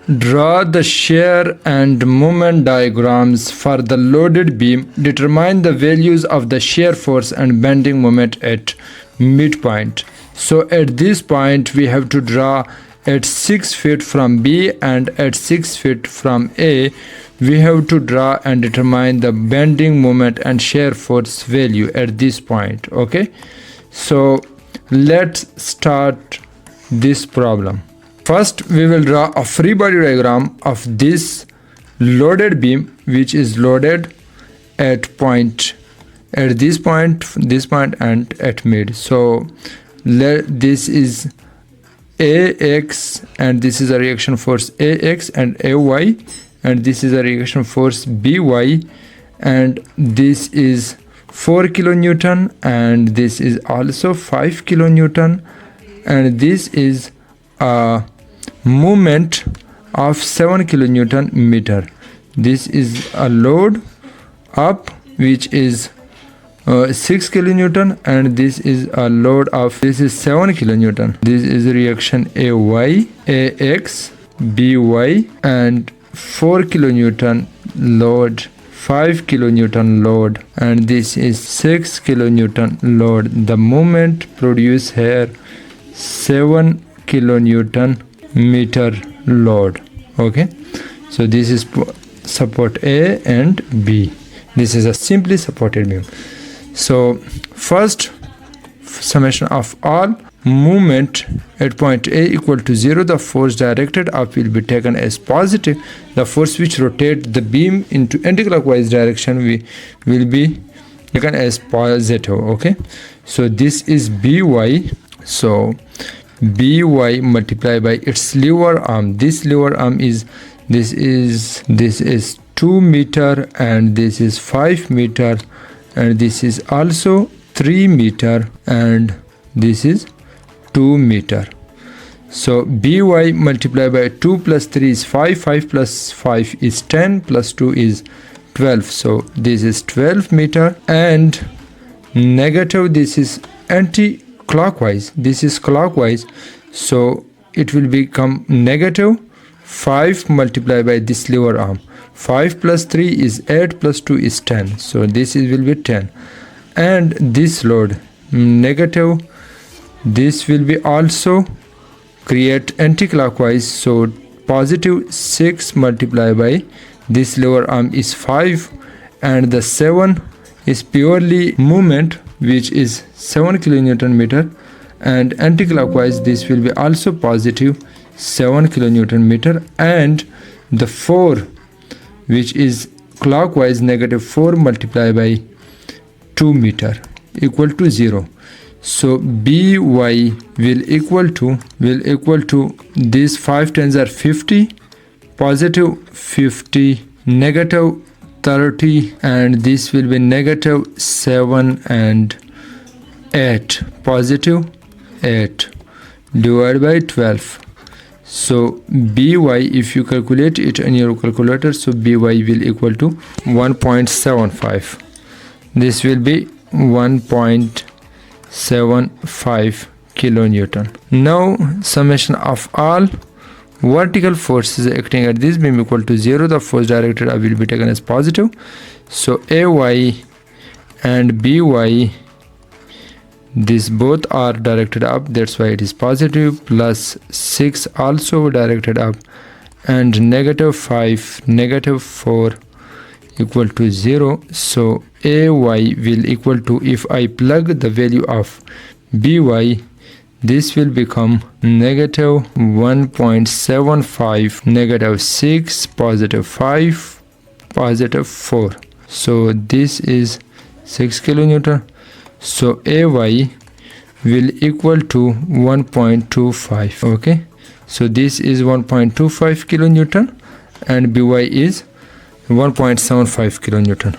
Draw the shear and moment diagrams for the loaded beam. Determine the values of the shear force and bending moment at midpoint. So at this point we have to draw at 6 feet from B and at 6 feet from A. We have to draw and determine the bending moment and shear force value at this point. Okay, so let's start this problem. First we will draw a free body diagram of this loaded beam, which is loaded at this point and at mid. So this is AX and this is a reaction force AX and AY, and this is a reaction force BY, and this is 4 kilonewton and this is also 5 kilonewton, and this is a moment of 7 kilonewton meter. This is a load up which is 6 kilonewton, and this is a load of, this is 7 kilonewton. This is reaction AY, AX, BY, and 4 kilonewton load, 5 kilonewton load, and this is 6 kilonewton load. The moment produced here 7 kilonewton meter load. Okay, so this is support A and B. This is a simply supported beam. So first, summation of all movement at point A equal to 0. The force directed up will be taken as positive. The force which rotates the beam into anti-clockwise direction will be taken as positive. Okay, so this is BY. So BY multiplied by its lever arm. This lever arm is this is 2 meter and this is 5 meter, and this is also 3 meter and this is 2 meter. So BY multiplied by 2 plus 3 is 5, 5 plus 5 is 10, plus 2 is 12. So this is 12 meter, and negative, this is anti-clockwise, this is clockwise, so it will become negative 5 multiplied by this lever arm. 5 plus 3 is 8, plus 2 is 10, so this will be 10. And this load negative, this will be also create anti-clockwise, so positive 6 multiplied by this lower arm is 5, and the 7 is purely movement which is 7 kilonewton meter, and anti-clockwise this will be also positive 7 kilonewton meter, and the 4 which is clockwise negative 4 multiplied by 2 meter equal to 0. So BY will equal to this 5 tens are 50, positive 50, negative 30, and this will be negative 7 and 8, positive 8 divided by 12. So BY, if you calculate it in your calculator, so BY will equal to 1.75. This will be 1.75 kilonewton. Now summation of all vertical forces acting at this beam equal to 0. The force directed will be taken as positive. So AY and BY, these both are directed up, that's why it is positive, plus 6 also directed up, and negative 5, negative 4 equal to 0. So AY will equal to, if I plug the value of BY, this will become negative 1.75, negative 6, positive 5, positive 4. So this is 6 kilonewton. So AY will equal to 1.25. Okay, so this is 1.25 kilonewton and BY is 1.75 kilonewton.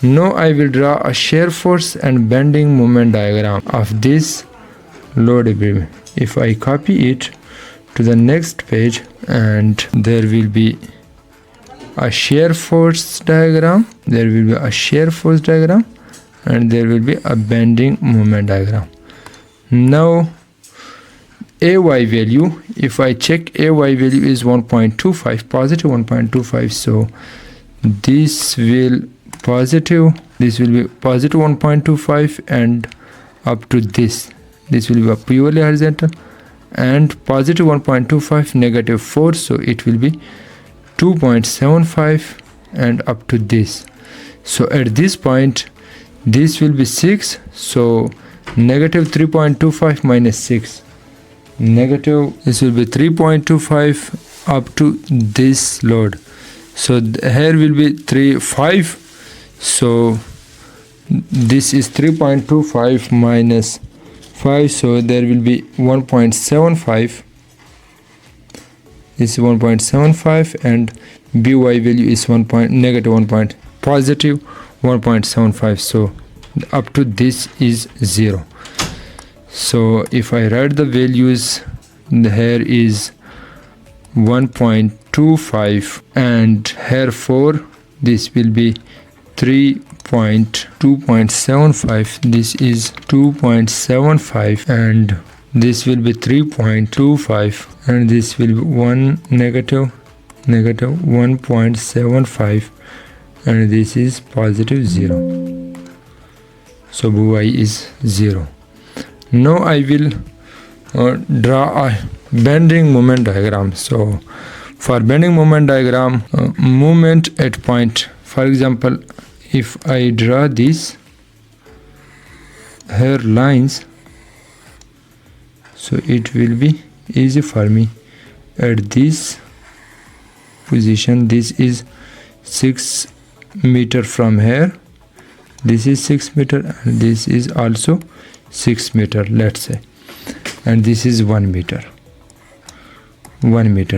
Now I will draw a shear force and bending moment diagram of this load beam. If I copy it to the next page, and there will be a shear force diagram, there will be a shear force diagram, and there will be a bending moment diagram. Now AY value, if I check AY value is 1.25, positive 1.25, so this will be positive 1.25, and up to this will be purely horizontal, and positive 1.25, negative 4, so it will be 2.75, and up to this. So at this point this will be 6, so negative 3.25 minus 6, this will be 3.25 up to this load. So here will be 5, so this is 3.25 minus 5, so there will be 1.75. This is 1.75, and by value is positive 1.75, so up to this is 0. So if I write the values, here is 1.25, and here 4, this will be 2.75, this is 2.75, and this will be 3.25, and this will be negative 1.75, and this is positive 0. So y is 0. Now I will draw a bending moment diagram. So for bending moment diagram, moment at point, for example, if I draw this here lines, so it will be easy for me. At this position, this is 6 meter from here, this is 6 meter, and this is also 6 meter, let's say, and this is 1 meter.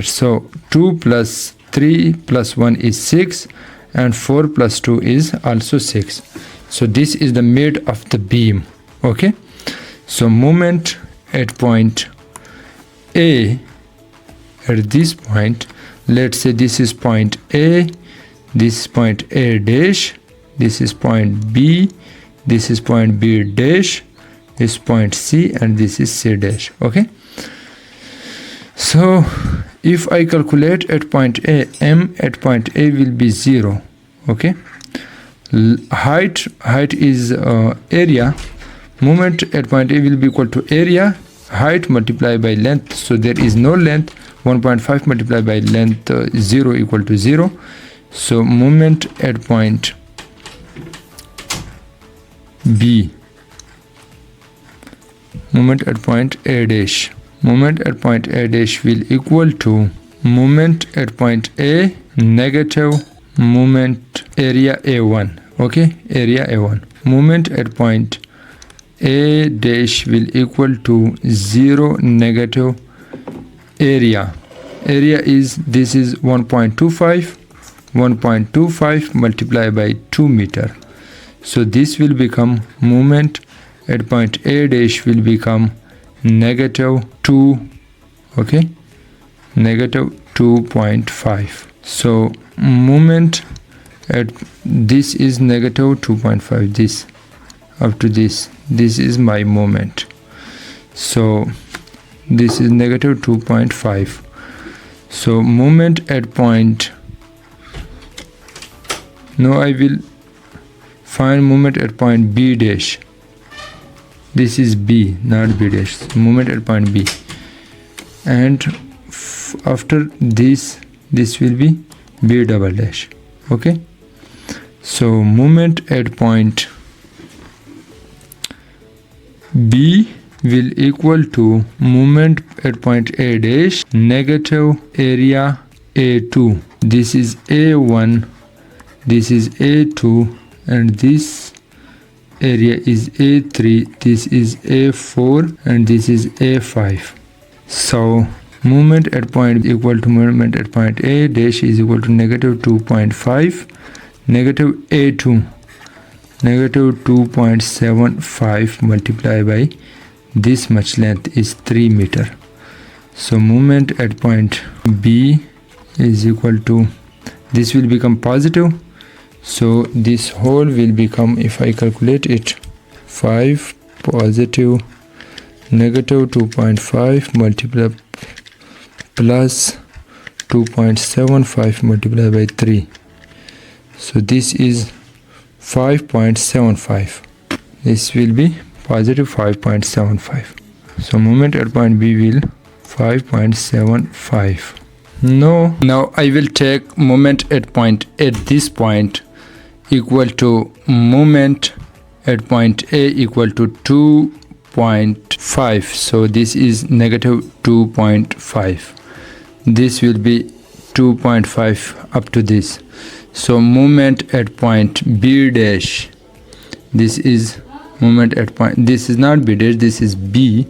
So 2 plus 3 plus 1 is 6, and 4 plus 2 is also 6. So this is the mid of the beam. Okay, so moment at point A, at this point, let's say this is point A, this is point A dash, this is point B, this is point B dash, this is point C, and this is C dash. Okay, so if I calculate at point A, M at point A will be 0. Okay, height is area. Moment at point A will be equal to area, height multiplied by length, so there is no length. 1.5 multiplied by length 0 equal to 0. So moment at point B, moment at point A dash, moment at point A dash will equal to moment at point A negative moment area A1. Okay, area A1. Moment at point A dash will equal to 0 negative area. Area is, this is 1.25 multiplied by 2 meter. So this will become moment at point A dash will become negative 2. Okay, negative 2.5. So moment at this is negative 2.5. This up to this is my moment. So this is negative 2.5. So moment at point, now I will find moment at point B dash. This is B, not B dash. Moment at point B, and after this will be B double dash. Okay, so moment at point B will equal to moment at point A dash negative area A2. This is A1, this is A2, and this area is A3, this is A4, and this is A5. So moment at point equal to moment at point A dash is equal to negative 2.5, negative A2, negative 2.75 multiplied by this much length is 3 meter. So moment at point B is equal to, this will become positive, so this whole will become, if I calculate it, 5 positive negative 2.5 multiplied plus 2.75 multiplied by 3. So this is 5.75. This will be positive 5.75. So moment at point B will 5.75. Now I will take moment at this point equal to moment at point A equal to 2.5. So this is negative 2.5. This will be 2.5 up to this. So moment at point B dash, this is moment at point, this is not B dash, this is B.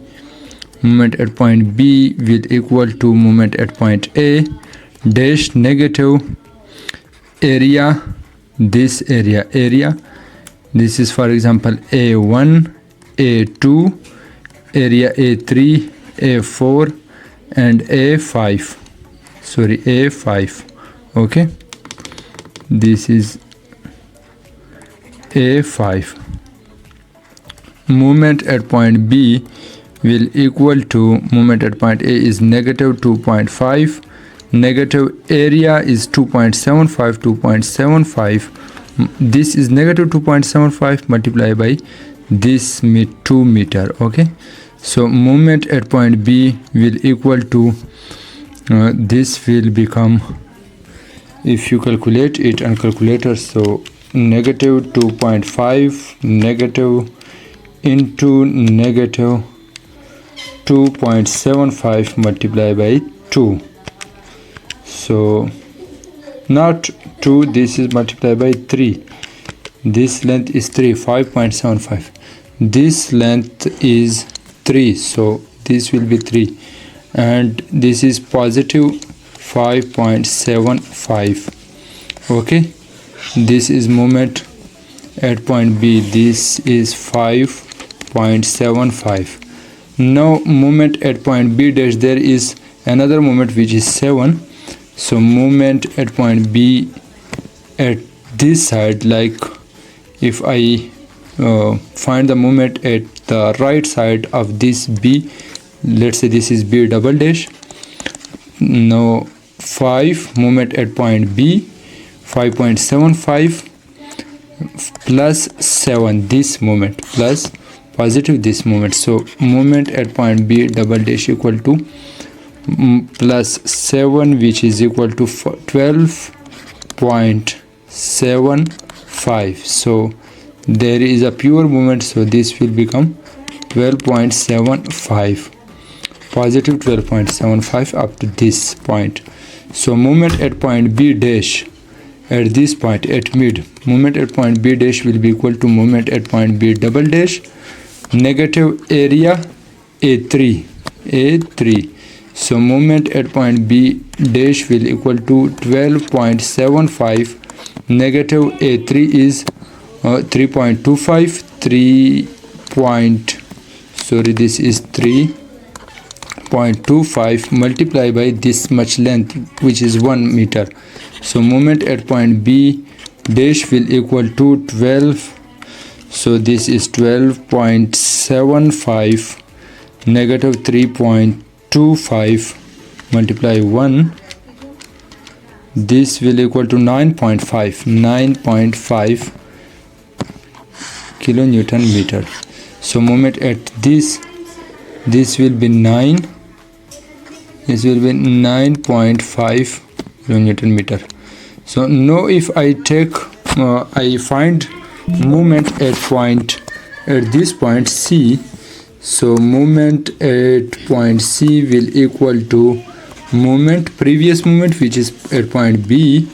Moment at point B will equal to moment at point A dash negative area, this area, this is for example A1, A2, area A3, A4 and A5. Okay, this is A5. Moment at point B will equal to moment at point A is negative 2.5, negative area is 2.75. This is negative 2.75 multiplied by this 2 meter. Okay, so moment at point B will equal to this will become, if you calculate it on calculator, so negative 2.5 negative into negative 2.75 multiplied by 2. So not 2, this is multiplied by 3. This length is 3, 5.75. This length is 3, so this will be 3, and this is positive 5.75. okay, this is moment at point B, this is 5.75. now moment at point B dash, there is another moment which is 7. so moment at point B at this side, like if I find the moment at the right side of this B, let's say this is B double dash. Now 5 moment at point B, 5.75 plus 7 this moment plus positive this moment. So moment at point B double dash equal to plus 7, which is equal to 12.75. so there is a pure moment, so this will become 12.75, positive 12.75 up to this point. So moment at point B dash at this point at mid, moment at point B dash will be equal to moment at point B double dash negative area A3. So moment at point B dash will equal to 12.75, negative A3 is 3.25, this is 3.25 multiplied by this much length, which is 1 meter. So moment at point B dash will equal to 12, so this is 12.75 negative 3.25 multiply 1, this will equal to 9.5 kilonewton meter. So moment at this will be 9, this will be 9.5 kilonewton meter. So now if I take I find moment at this point C, so moment at point C will equal to previous moment, which is at point B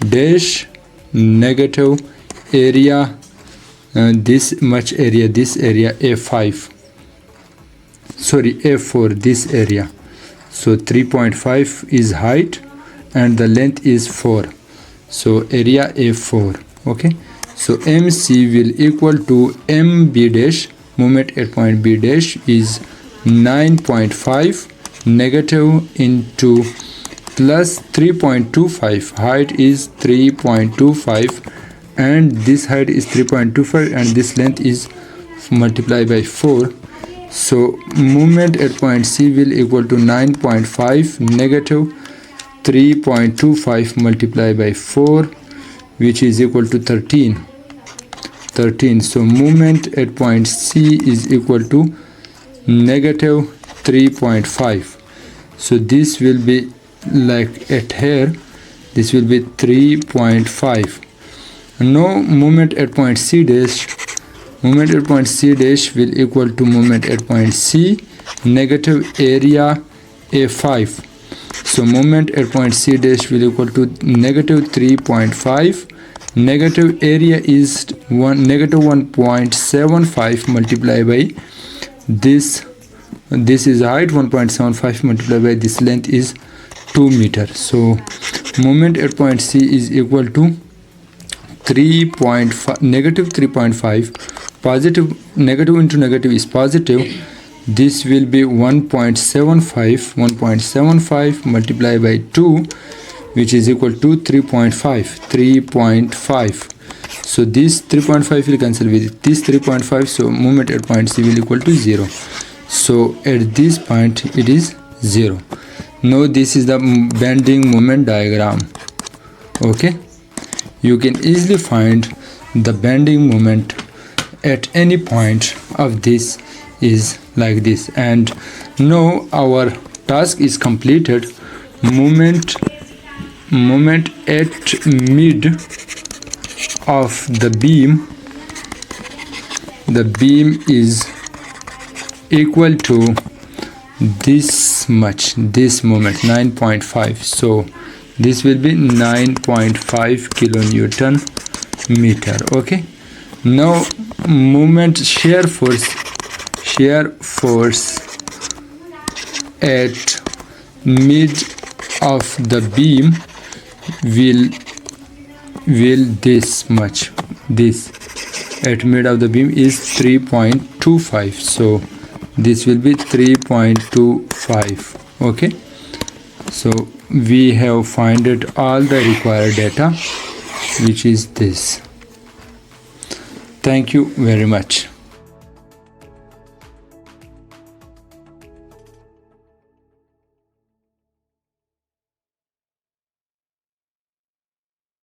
dash negative area, this much area, this area A4, this area. So 3.5 is height and the length is 4, so area A4. okay, so MC will equal to MB dash, moment at point B dash is 9.5 negative into plus 3.25, height is 3.25 and this height is 3.25 and this length is multiplied by 4. So moment at point C will equal to 9.5 negative 3.25 multiplied by 4, which is equal to 13. So moment at point C is equal to negative 3.5. so this will be like at here, this will be 3.5. now moment at point C dash will equal to moment at point C negative area A5. so moment at point C dash will equal to negative 3.5. negative area is negative 1.75 multiplied by this is height 1.75 multiplied by this length is 2 meter. so moment at point C is equal to 3.5 negative 3.5. positive negative into negative is positive. This will be 1.75 multiplied by 2, which is equal to 3.5. so this 3.5 will cancel with this 3.5. so moment at point C will equal to 0. so at this point it is 0. now this is the bending moment diagram. Okay, you can easily find the bending moment at any point of this is like this. And now our task is completed. Moment at mid of the beam is equal to this much, this moment 9.5. so this will be 9.5 kilonewton meter. Okay, now moment shear force at mid of the beam will this much. This at mid of the beam is 3.25. so this will be 3.25. okay, so we have found it all the required data, which is this. Thank you very much.